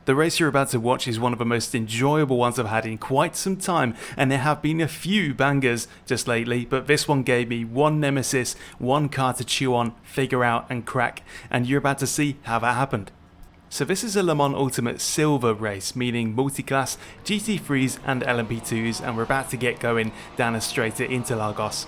The race you're about to watch is one of the most enjoyable ones I've had in quite some time, and there have been a few bangers just lately, but this one gave me one nemesis, one car to chew on, figure out and crack, and you're about to see how that happened. So this is a Le Mans Ultimate Silver race, meaning multi-class, GT3s and LMP2s, and we're about to get going down a straight at Interlagos.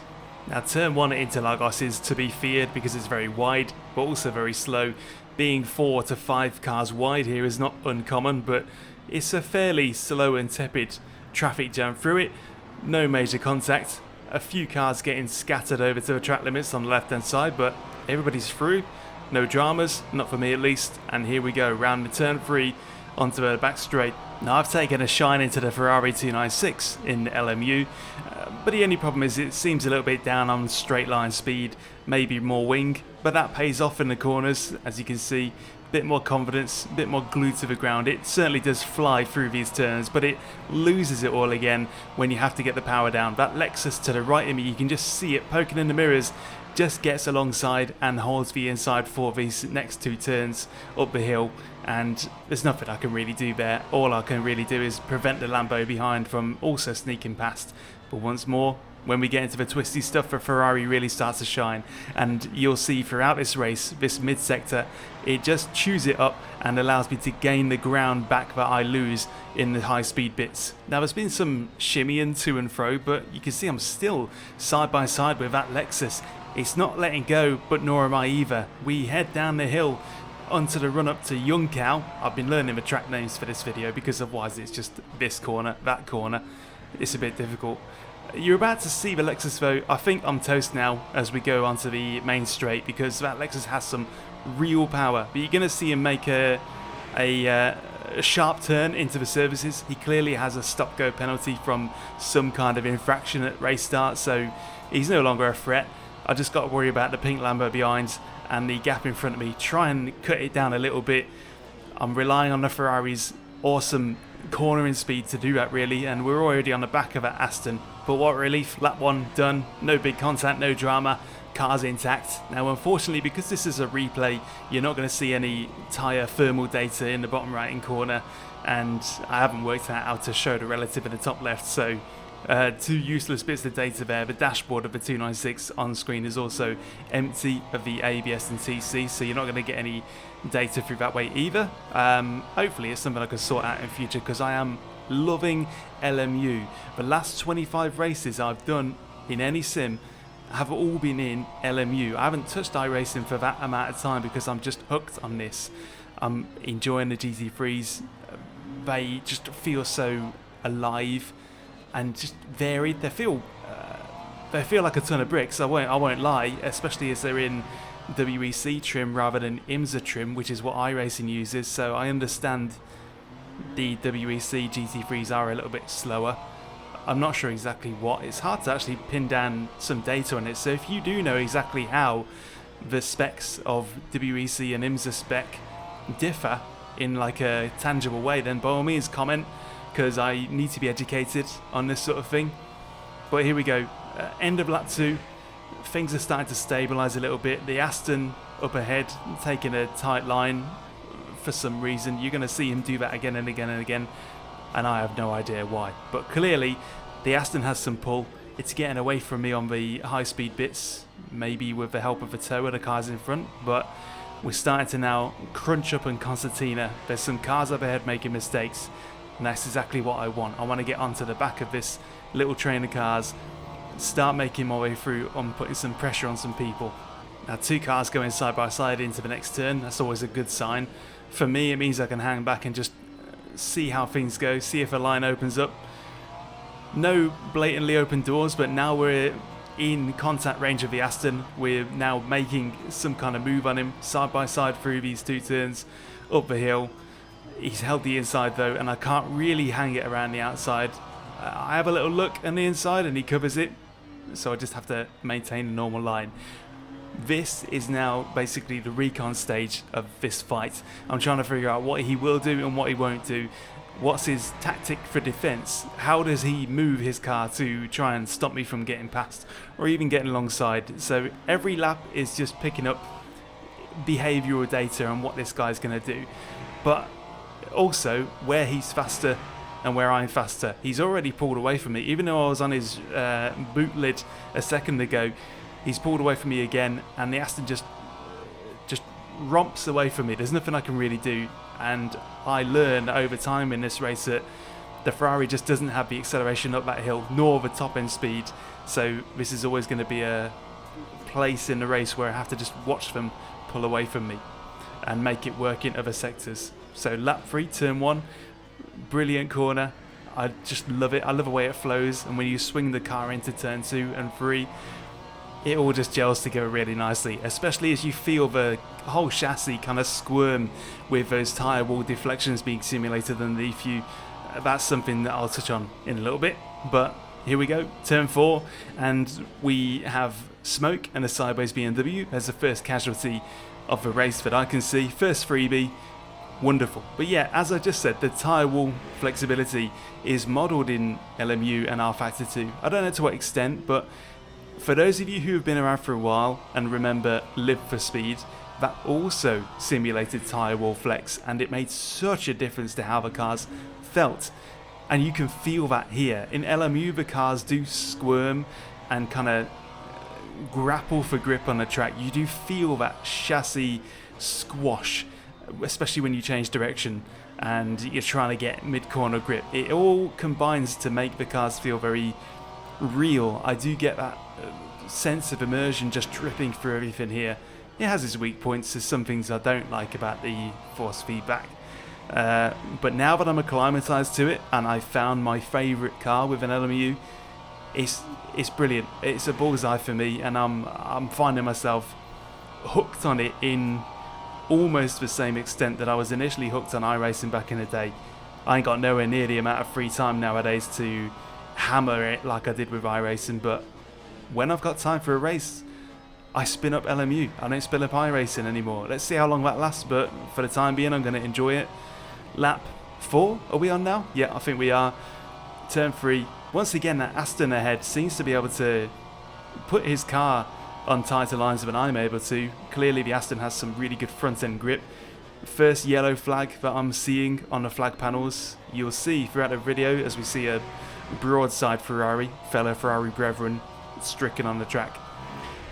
Now turn 1 at Interlagos is to be feared because it's very wide, but also very slow. Being 4 to 5 cars wide here is not uncommon, but it's a fairly slow and tepid traffic jam through it. No major contact, a few cars getting scattered over to the track limits on the left hand side, but everybody's through. No dramas, not for me at least, and here we go, round the turn 3 onto the back straight. Now I've taken a shine into the Ferrari 296 in LMU, but the only problem is it seems a little bit down on straight line speed, maybe more wing, but that pays off in the corners, as you can see. Bit more confidence, bit more glued to the ground. It certainly does fly through these turns, but it loses it all again when you have to get the power down. That Lexus to the right of me, you can just see it poking in the mirrors, just gets alongside and holds the inside for these next 2 turns up the hill, and there's nothing I can really do there. All I can really do is prevent the Lambo behind from also sneaking past. But once more, when we get into the twisty stuff, the Ferrari really starts to shine, and you'll see throughout this race, this mid-sector, it just chews it up and allows me to gain the ground back that I lose in the high-speed bits. Now there's been some shimmying to and fro, but you can see I'm still side by side with that Lexus. It's not letting go, but nor am I either. We head down the hill onto the run up to Young Cow. I've been learning the track names for this video because otherwise it's just this corner, that corner. It's a bit difficult. You're about to see the Lexus though. I think I'm toast now as we go onto the main straight because that Lexus has some real power. But you're going to see him make a sharp turn into the services. He clearly has a stop-go penalty from some kind of infraction at race start, so he's no longer a threat. I just got to worry about the pink Lambo behind and the gap in front of me. Try and cut it down a little bit. I'm relying on the Ferrari's awesome cornering speed to do that really, and we're already on the back of that Aston. But what relief, lap 1 done, no big contact, no drama, car's intact. Now unfortunately, because this is a replay, you're not going to see any tyre thermal data in the bottom right hand corner, and I haven't worked that out to show the relative in the top left, so 2 useless bits of data there. The dashboard of the 296 on screen is also empty of the ABS and TC, so you're not going to get any data through that way either. Hopefully it's something I can sort out in future because I am loving LMU. The last 25 races I've done in any sim have all been in LMU. I haven't touched iRacing for that amount of time because I'm just hooked on this. I'm enjoying the GT3s. They just feel so alive and just varied. They feel like a ton of bricks. I won't lie, especially as they're in WEC trim rather than IMSA trim, which is what iRacing uses. So I understand the WEC GT3s are a little bit slower. I'm not sure exactly what. It's hard to actually pin down some data on it. So if you do know exactly how the specs of WEC and IMSA spec differ in like a tangible way, then by all means comment, because I need to be educated on this sort of thing. But here we go, end of lap 2, things are starting to stabilise a little bit. The Aston up ahead taking a tight line for some reason. You're going to see him do that again and again and again, and I have no idea why. But clearly the Aston has some pull. It's getting away from me on the high speed bits, maybe with the help of a tow of the cars in front, but we're starting to now crunch up on Concertina. There's some cars up ahead making mistakes, and that's exactly what I want. I want to get onto the back of this little train of cars, start making my way through on putting some pressure on some people. Now 2 cars going side by side into the next turn, that's always a good sign. For me it means I can hang back and just see how things go, see if a line opens up. No blatantly open doors, but now we're in contact range of the Aston. We're now making some kind of move on him, side by side through these 2 turns, up the hill. He's held the inside though, and I can't really hang it around the outside. I have a little look on the inside and he covers it, so I just have to maintain a normal line. This is now basically the recon stage of this fight. I'm trying to figure out what he will do and what he won't do. What's his tactic for defense? How does he move his car to try and stop me from getting past or even getting alongside? So every lap is just picking up behavioural data on what this guy's going to do. But Also, where he's faster and where I'm faster, he's already pulled away from me. Even though I was on his boot lid a second ago, he's pulled away from me again, and the Aston just romps away from me. There's nothing I can really do, and I learned over time in this race that the Ferrari just doesn't have the acceleration up that hill, nor the top end speed. So this is always going to be a place in the race where I have to just watch them pull away from me and make it work in other sectors. So lap 3, turn 1, brilliant corner. I just love it. I love the way it flows, and when you swing the car into turn 2 and 3, it all just gels together really nicely, especially as you feel the whole chassis kind of squirm with those tyre wall deflections being simulated underneath you. That's something that I'll touch on in a little bit, but here we go, turn 4, and we have smoke and a sideways BMW as the first casualty of the race that I can see. First freebie, wonderful. But yeah, as I just said, the tyre wall flexibility is modelled in LMU and R Factor 2. I don't know to what extent, but for those of you who have been around for a while and remember Live for Speed, that also simulated tyre wall flex, and it made such a difference to how the cars felt. And you can feel that here. In LMU, the cars do squirm and kind of grapple for grip on the track. You do feel that chassis squash, especially when you change direction and you're trying to get mid-corner grip. It all combines to make the cars feel very real. I do get that sense of immersion just dripping through everything here. It has its weak points. There's some things I don't like about the force feedback. But now that I'm acclimatized to it and I found my favourite car with an LMU, it's brilliant. It's a bullseye for me, and I'm finding myself hooked on it in almost the same extent that I was initially hooked on iRacing back in the day. I ain't got nowhere near the amount of free time nowadays to hammer it like I did with iRacing, but when I've got time for a race, I spin up LMU. I don't spin up iRacing anymore. Let's see how long that lasts, but for the time being, I'm going to enjoy it. Lap 4, are we on now? Yeah, I think we are. Turn 3. Once again, that Aston ahead seems to be able to put his car on tighter lines than I'm able to. Clearly, the Aston has some really good front-end grip. First yellow flag that I'm seeing on the flag panels. You'll see throughout the video as we see a broadside Ferrari, fellow Ferrari brethren, stricken on the track.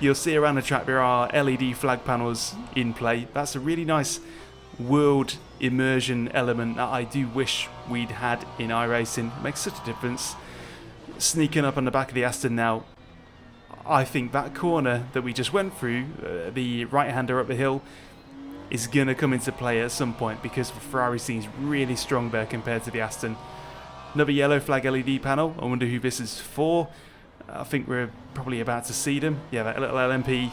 You'll see around the track there are LED flag panels in play. That's a really nice world immersion element that I do wish we'd had in iRacing. It makes such a difference. Sneaking up on the back of the Aston now, I think that corner that we just went through, the right-hander up the hill, is going to come into play at some point because the Ferrari seems really strong there compared to the Aston. Another yellow flag LED panel. I wonder who this is for. I think we're probably about to see them. Yeah, that little LMP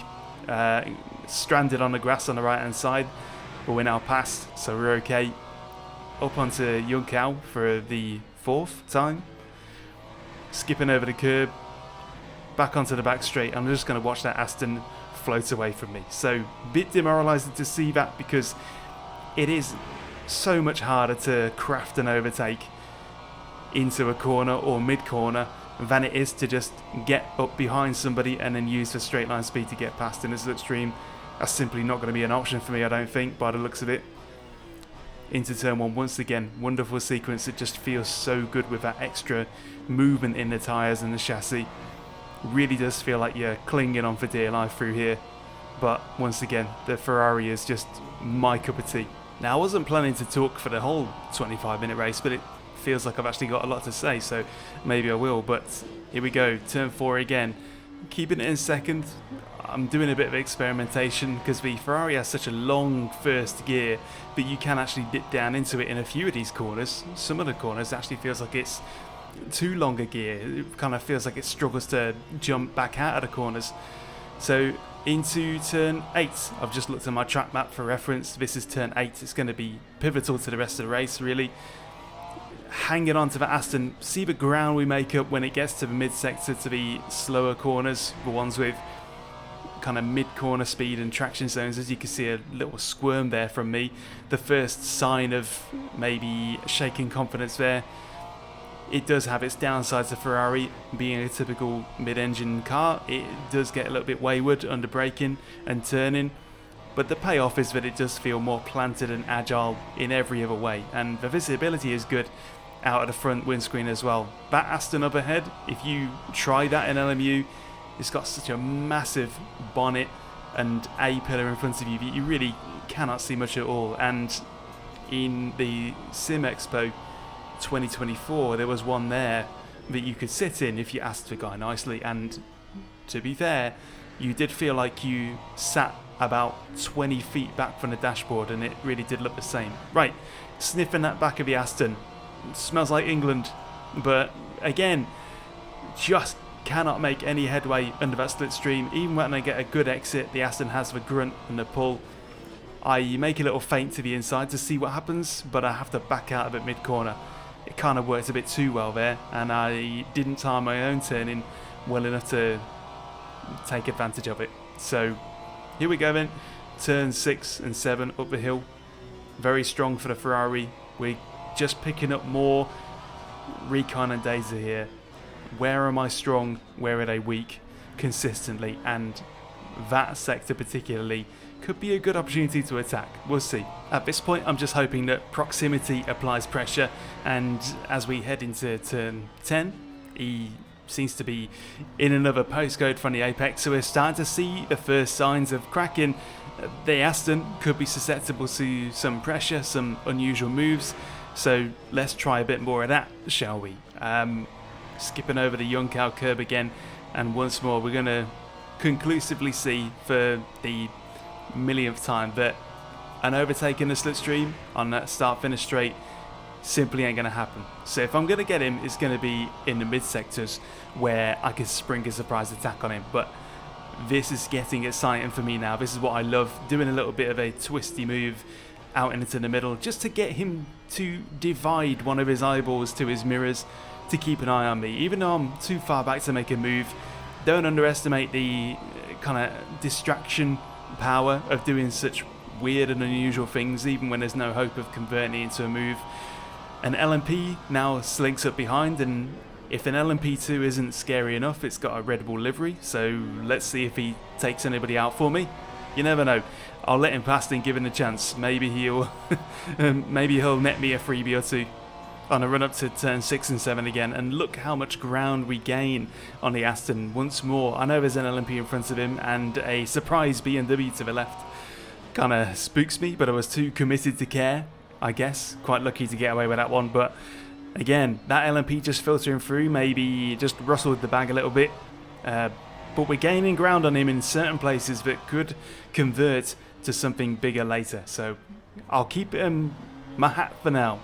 stranded on the grass on the right-hand side. But we're now past, so we're okay. Up onto Yunkao for the 4th time. Skipping over the curb. Back onto the back straight. I'm just going to watch that Aston float away from me. So, a bit demoralising to see that because it is so much harder to craft an overtake into a corner or mid-corner than it is to just get up behind somebody and then use the straight line speed to get past in this slipstream. That's simply not going to be an option for me, I don't think, by the looks of it. Into turn 1 once again. Wonderful sequence. It just feels so good with that extra movement in the tyres and the chassis. Really does feel like you're clinging on for dear life through here. But once again, the Ferrari is just my cup of tea. Now, I wasn't planning to talk for the whole 25-minute race, but it feels like I've actually got a lot to say, so maybe I will. But here we go, turn 4 again. Keeping it in second. I'm doing a bit of experimentation because the Ferrari has such a long first gear that you can actually dip down into it in a few of these corners. Some of the corners actually feels like it's too long a gear. It kind of feels like it struggles to jump back out of the corners. So into turn 8, I've just looked at my track map for reference. This is turn 8. It's going to be pivotal to the rest of the race, really. Hanging on to the Aston, see the ground we make up when it gets to the mid-sector, to the slower corners, the ones with kind of mid-corner speed and traction zones. As you can see, a little squirm there from me. The first sign of maybe shaking confidence there. It does have its downsides to Ferrari. Being a typical mid-engine car, it does get a little bit wayward under braking and turning. but the payoff is that it does feel more planted and agile in every other way, and the visibility is good out of the front windscreen as well. That Aston up ahead, if you try that in LMU, it's got such a massive bonnet and A-pillar in front of you that you really cannot see much at all. And in the Sim Expo 2024, there was one there that you could sit in if you asked the guy nicely, and to be fair, you did feel like you sat about 20 feet back from the dashboard, and it really did look the same. Right, sniffing that back of the Aston, smells like England, but again, just cannot make any headway under that slipstream. Even when I get a good exit, the Aston has the grunt and the pull. I make a little feint to the inside to see what happens, but I have to back out of it mid-corner. It kind of worked a bit too well there, and I didn't time my own turning well enough to take advantage of it. So here we go then, turn 6 and 7 up the hill. Very strong for the Ferrari. We're just picking up more recon and data here. Where am I strong? Where are they weak? Consistently, and that sector particularly could be a good opportunity to attack. We'll see. At this point, I'm just hoping that proximity applies pressure, and as we head into turn 10, he seems to be in another postcode from the apex, so we're starting to see the first signs of cracking. The Aston could be susceptible to some pressure, some unusual moves, so let's try a bit more of that, shall we? Skipping over the Juncal curb again, and once more we're going to conclusively see for the millionth time that an overtake in the slipstream on that start-finish straight simply ain't going to happen. So if I'm going to get him, it's going to be in the mid-sectors where I can spring a surprise attack on him. But this is getting exciting for me now. This is what I love, doing a little bit of a twisty move out into the middle just to get him to divide one of his eyeballs to his mirrors to keep an eye on me. Even though I'm too far back to make a move, don't underestimate the kind of distraction power of doing such weird and unusual things, even when there's no hope of converting it into a move. An LMP now slinks up behind, and if an LMP2 isn't scary enough, it's got a Red Bull livery, so let's see if he takes anybody out for me. You never know. I'll let him past and give him a chance. Maybe he'll net me a freebie or two on a run up to turn 6 and 7 again. And look how much ground we gain on the Aston once more. I know there's an LMP in front of him and a surprise BMW to the left. Kind of spooks me, but I was too committed to care, I guess. Quite lucky to get away with that one, but again, that LMP just filtering through, maybe just rustled the bag a little bit. But we're gaining ground on him in certain places that could convert to something bigger later. So I'll keep my hat for now,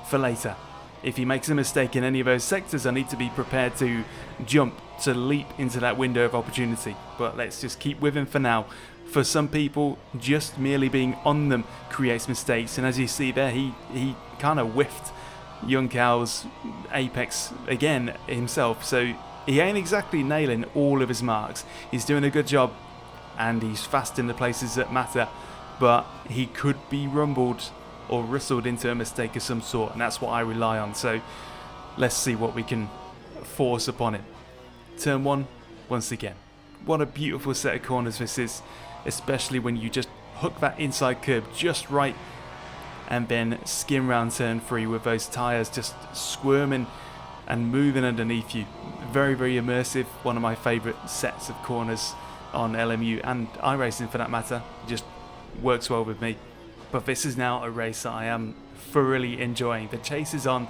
for later. If he makes a mistake in any of those sectors, I need to be prepared to jump, to leap into that window of opportunity. But let's just keep with him for now. For some people, just merely being on them creates mistakes. And as you see there, he kind of whiffed Juncal's apex again himself. So he ain't exactly nailing all of his marks. He's doing a good job, and he's fast in the places that matter. But he could be rumbled or rustled into a mistake of some sort, and that's what I rely on. So let's see what we can force upon it. Turn 1, once again. What a beautiful set of corners this is, especially when you just hook that inside curb just right and then skim round turn 3 with those tyres just squirming and moving underneath you. Very, very immersive. One of my favourite sets of corners on LMU and iRacing for that matter. Just works well with me. But this is now a race that I am thoroughly enjoying. The chase is on.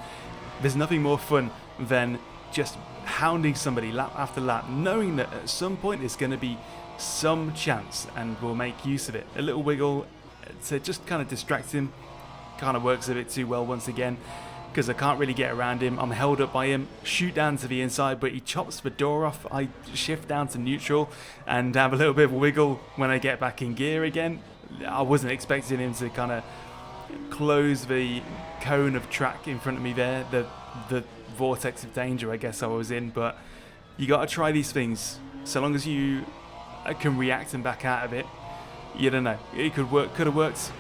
There's nothing more fun than just hounding somebody lap after lap, knowing that at some point there's going to be some chance and we'll make use of it. A little wiggle to just kind of distract him. Kind of works a bit too well once again, because I can't really get around him. I'm held up by him, shoot down to the inside, but he chops the door off. I shift down to neutral and have a little bit of a wiggle when I get back in gear again. I wasn't expecting him to kind of close the cone of track in front of me there, the vortex of danger I guess I was in, but you got to try these things. So long as you can react and back out of it, you don't know. It could work, could have worked.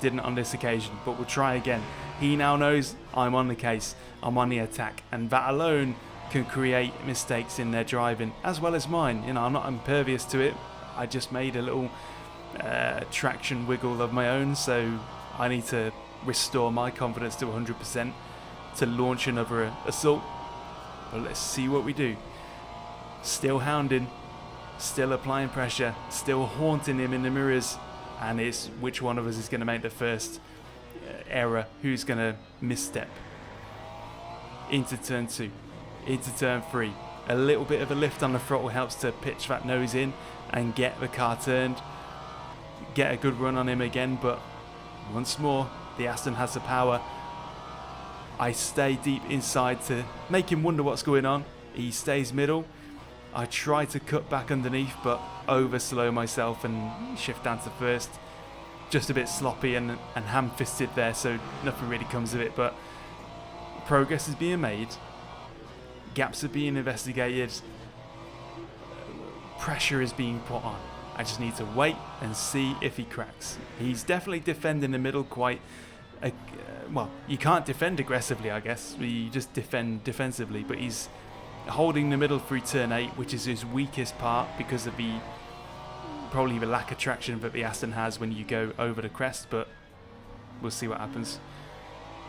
Didn't on this occasion, but we'll try again. He now knows I'm on the case, I'm on the attack, and that alone can create mistakes in their driving as well as mine. You know, I'm not impervious to it. I just made a little traction wiggle of my own, so I need to restore my confidence to 100% to launch another assault. But let's see what we do. Still hounding, still applying pressure, still haunting him in the mirrors, and it's which one of us is going to make the first error, who's going to misstep. Into turn 2, into turn 3. A little bit of a lift on the throttle helps to pitch that nose in and get the car turned. Get a good run on him again, but once more, the Aston has the power. I stay deep inside to make him wonder what's going on. He stays middle. I try to cut back underneath, but over slow myself and shift down to first. Just a bit sloppy and ham-fisted there, so nothing really comes of it, but progress is being made. Gaps are being investigated. Pressure is being put on. I just need to wait and see if he cracks. He's definitely defending the middle quite... well, you can't defend aggressively, I guess. You just defend defensively, but he's holding the middle through turn 8, which is his weakest part because of probably the lack of traction that the Aston has when you go over the crest, but we'll see what happens.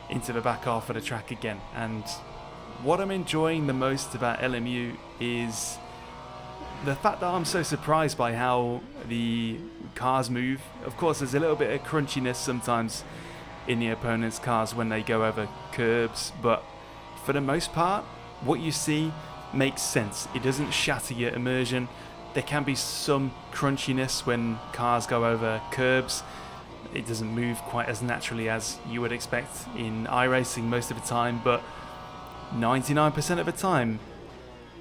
Into the back half of the track again, and what I'm enjoying the most about LMU is the fact that I'm so surprised by how the cars move. Of course, there's a little bit of crunchiness sometimes in the opponent's cars when they go over curbs, but for the most part, what you see makes sense. It doesn't shatter your immersion. There can be some crunchiness when cars go over curbs. It doesn't move quite as naturally as you would expect in iRacing most of the time, but 99% of the time,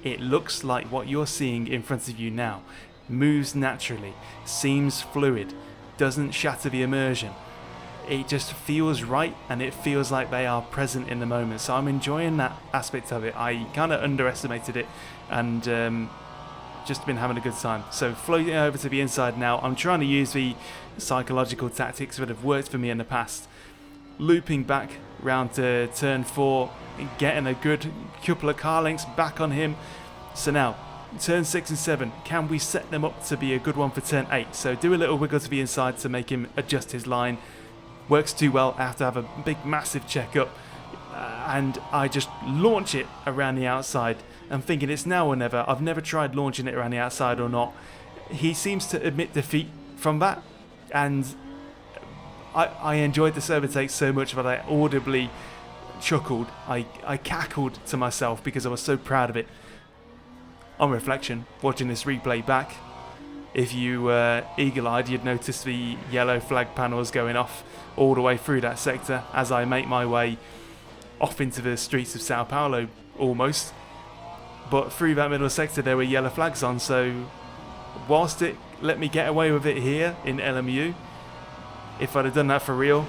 it looks like what you're seeing in front of you now. Moves naturally, seems fluid, doesn't shatter the immersion. It just feels right, and it feels like they are present in the moment. So I'm enjoying that aspect of it. I kind of underestimated it, and just been having a good time. So floating over to the inside now. I'm trying to use the psychological tactics that have worked for me in the past. Looping back round to turn 4, getting a good couple of car lengths back on him. So now, turn 6 and 7, can we set them up to be a good one for turn 8? So do a little wiggle to the inside to make him adjust his line. Works too well. I have to have a big massive checkup, and I just launch it around the outside. I'm thinking it's now or never. I've never tried launching it around the outside or not. He seems to admit defeat from that, and I enjoyed this overtake so much that I audibly chuckled. I cackled to myself because I was so proud of it. On reflection, watching this replay back, if you were eagle-eyed, you'd notice the yellow flag panels going off all the way through that sector as I make my way off into the streets of Sao Paulo, almost. But through that middle sector there were yellow flags on, so whilst it let me get away with it here in LMU, if I'd have done that for real,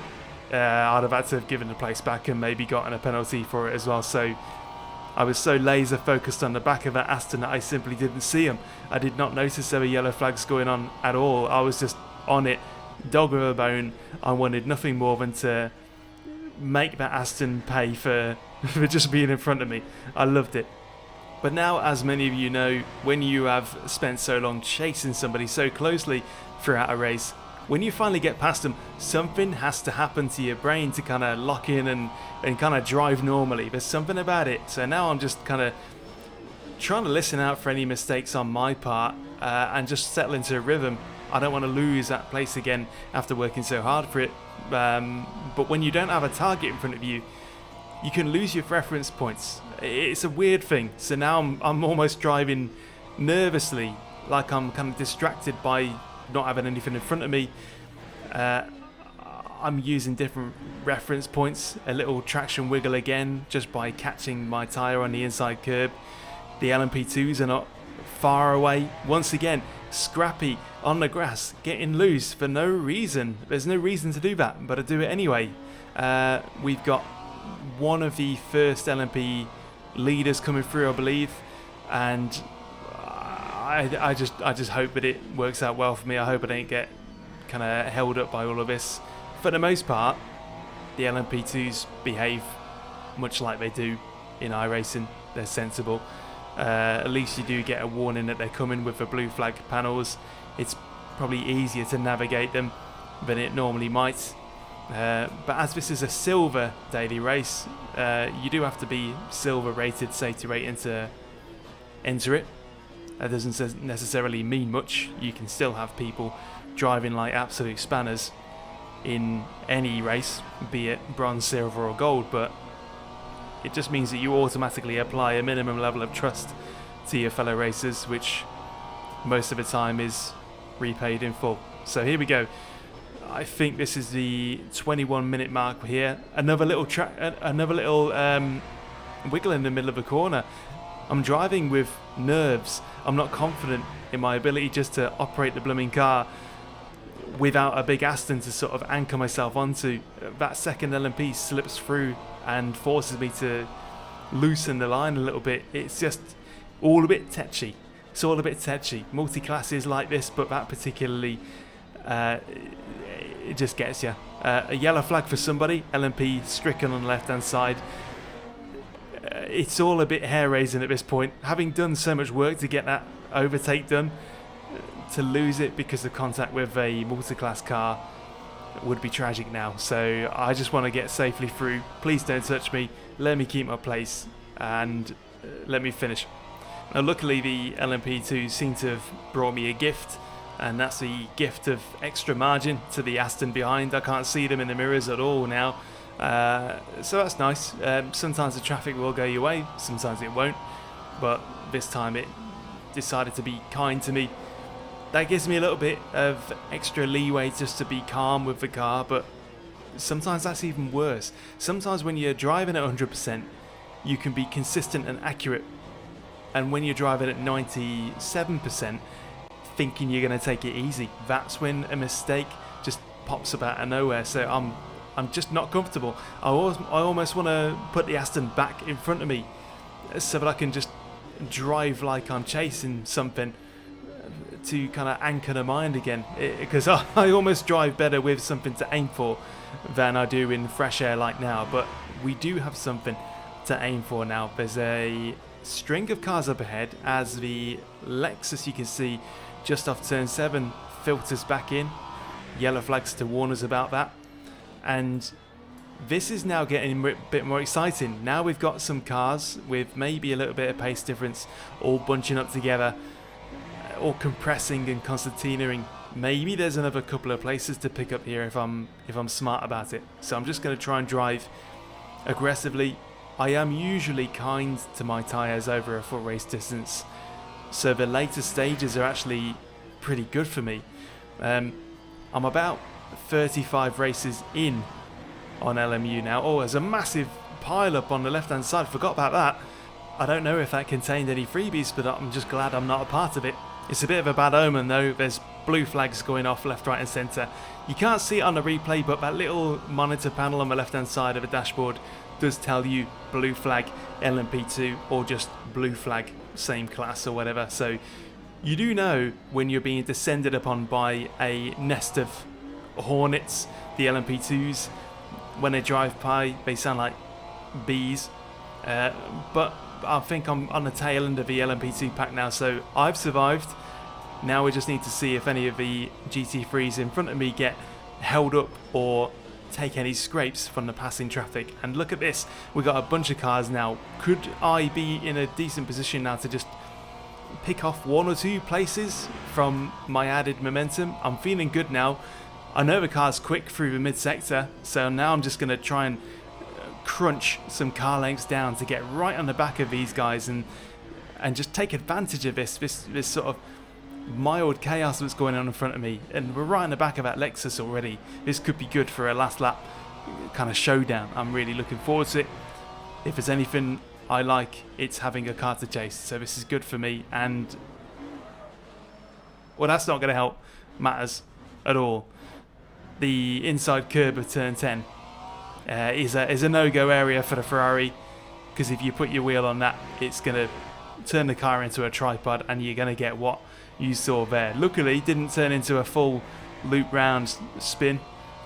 I'd have had to have given the place back and maybe gotten a penalty for it as well. So I was so laser focused on the back of that Aston that I simply didn't see them. I did not notice there were yellow flags going on at all. I was just on it, dog with a bone. I wanted nothing more than to make that Aston pay for just being in front of me. I loved it. But now, as many of you know, when you have spent so long chasing somebody so closely throughout a race, when you finally get past them, something has to happen to your brain to kind of lock in and kind of drive normally. There's something about it. So now I'm just kind of trying to listen out for any mistakes on my part and just settle into a rhythm. I don't want to lose that place again after working so hard for it. But when you don't have a target in front of you, you can lose your reference points. It's a weird thing. So now I'm almost driving nervously, like I'm kind of distracted by not having anything in front of me. I'm using different reference points, a little traction wiggle again, just by catching my tyre on the inside curb. The LMP2s are not far away. Once again, scrappy on the grass, getting loose for no reason. There's no reason to do that, but I do it anyway. We've got one of the first LMP leaders coming through, I believe, and I just hope that it works out well for me. I hope I don't get kind of held up by all of this. For the most part, the LMP2s behave much like they do in iRacing. They're sensible. At least you do get a warning that they're coming with the blue flag panels. It's probably easier to navigate them than it normally might. But as this is a silver daily race, you do have to be silver rated safety rating to enter it. That doesn't necessarily mean much. You can still have people driving like absolute spanners in any race, be it bronze, silver or gold, but it just means that you automatically apply a minimum level of trust to your fellow racers, which most of the time is repaid in full. So here we go. I think this is the 21-minute mark here. Another little wiggle in the middle of the corner. I'm driving with nerves. I'm not confident in my ability just to operate the blooming car without a big Aston to sort of anchor myself onto. That second LMP slips through and forces me to loosen the line a little bit. It's just all a bit tetchy. It's all a bit tetchy. Multi-classes like this, but that particularly, it just gets you. A yellow flag for somebody. LMP stricken on the left-hand side. It's all a bit hair-raising at this point. Having done so much work to get that overtake done, to lose it because of contact with a multi-class car would be tragic now. So I just want to get safely through. Please don't touch me. Let me keep my place and let me finish. Now luckily the LMP2 seem to have brought me a gift, and that's the gift of extra margin to the Aston behind. I can't see them in the mirrors at all now. So that's nice. Sometimes the traffic will go your way, sometimes it won't, but this time it decided to be kind to me. That gives me a little bit of extra leeway just to be calm with the car, but sometimes that's even worse. Sometimes when you're driving at 100%, you can be consistent and accurate, and when you're driving at 97%, thinking you're going to take it easy, that's when a mistake just pops up out of nowhere. So I'm just not comfortable. I almost want to put the Aston back in front of me so that I can just drive like I'm chasing something to kind of anchor the mind again, because I almost drive better with something to aim for than I do in fresh air like now. But we do have something to aim for now. There's a string of cars up ahead as the Lexus, you can see just off turn 7, filters back in. Yellow flags to warn us about that. And this is now getting a bit more exciting. Now we've got some cars with maybe a little bit of pace difference all bunching up together, or compressing and concertinaing. Maybe there's another couple of places to pick up here if I'm smart about it. So I'm just going to try and drive aggressively. I am usually kind to my tyres over a full race distance, so the later stages are actually pretty good for me. I'm about 35 races in on LMU now. Oh, there's a massive pile up on the left hand side. Forgot about that. I don't know if that contained any freebies, but I'm just glad I'm not a part of it. It's a bit of a bad omen though. There's blue flags going off left, right and centre. You can't see it on the replay, but that little monitor panel on the left hand side of the dashboard does tell you blue flag LMP2 or just blue flag same class or whatever. So you do know when you're being descended upon by a nest of hornets. The LMP2s, when they drive by, they sound like bees. But I think I'm on the tail end of the LMP2 pack now, so I've survived. Now we just need to see if any of the GT3s in front of me get held up or take any scrapes from the passing traffic. And look at this, we got a bunch of cars now. Could I be in a decent position now to just pick off one or two places from my added momentum? I'm feeling good now. I know the car's quick through the mid-sector, so now I'm just going to try and crunch some car lengths down to get right on the back of these guys and just take advantage of this sort of mild chaos that's going on in front of me. And we're right on the back of that Lexus already. This could be good for a last lap kind of showdown. I'm really looking forward to it. If there's anything I like, it's having a car to chase, so this is good for me. And well, that's not going to help matters at all. The inside curb of turn 10 is a no-go area for the Ferrari, because if you put your wheel on that, it's going to turn the car into a tripod and you're going to get what you saw there. Luckily, didn't turn into a full loop round spin,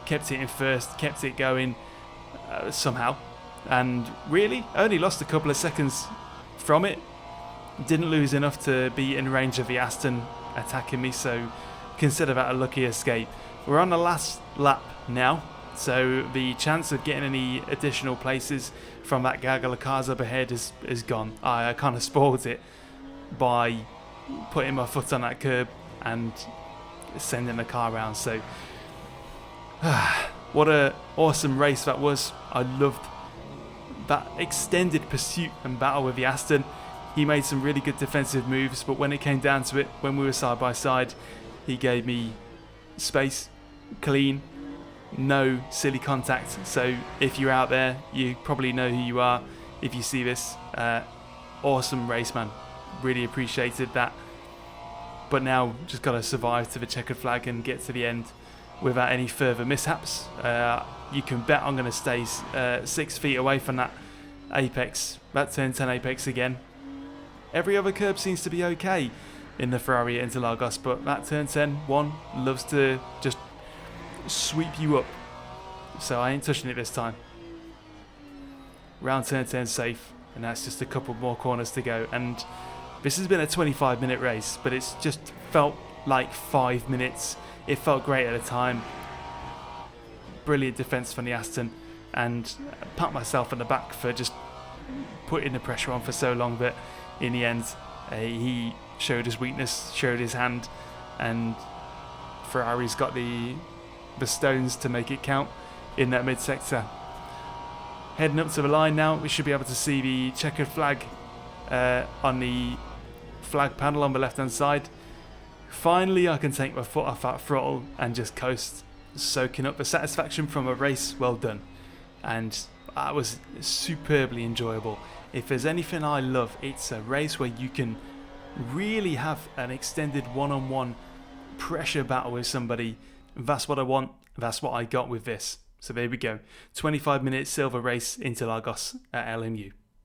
kept it in first, kept it going somehow, and really only lost a couple of seconds from it. Didn't lose enough to be in range of the Aston attacking me, so consider that a lucky escape. We're on the last lap now, so the chance of getting any additional places from that gaggle of cars up ahead is gone. I kind of spoiled it by putting my foot on that curb and sending the car around. So what a awesome race that was. I loved that extended pursuit and battle with the Aston. He made some really good defensive moves, but when it came down to it, when we were side by side, he gave me space, clean, no silly contact. So if you're out there, you probably know who you are if you see this. Awesome race, man. Really appreciated that. But now just got to survive to the checkered flag and get to the end without any further mishaps. You can bet I'm going to stay 6 feet away from that apex, that turn 10 apex again. Every other curb seems to be okay in the Ferrari at Interlagos, but that turn 10 one loves to just sweep you up. So I ain't touching it this time. Round turn 10 safe, and that's just a couple more corners to go. And this has been a 25-minute race, but it's just felt like 5 minutes. It felt great at the time. Brilliant defence from the Aston, and pat myself on the back for just putting the pressure on for so long, but in the end he showed his weakness, showed his hand, and Ferrari's got the stones to make it count in that mid-sector. Heading up to the line now, we should be able to see the checkered flag on the flag panel on the left hand side. Finally I can take my foot off that throttle and just coast, soaking up the satisfaction from a race well done. And that was superbly enjoyable. If there's anything I love, it's a race where you can really have an extended one-on-one pressure battle with somebody. That's what I want. That's what I got with this. So there we go. 25-minute silver race Interlagos at LMU.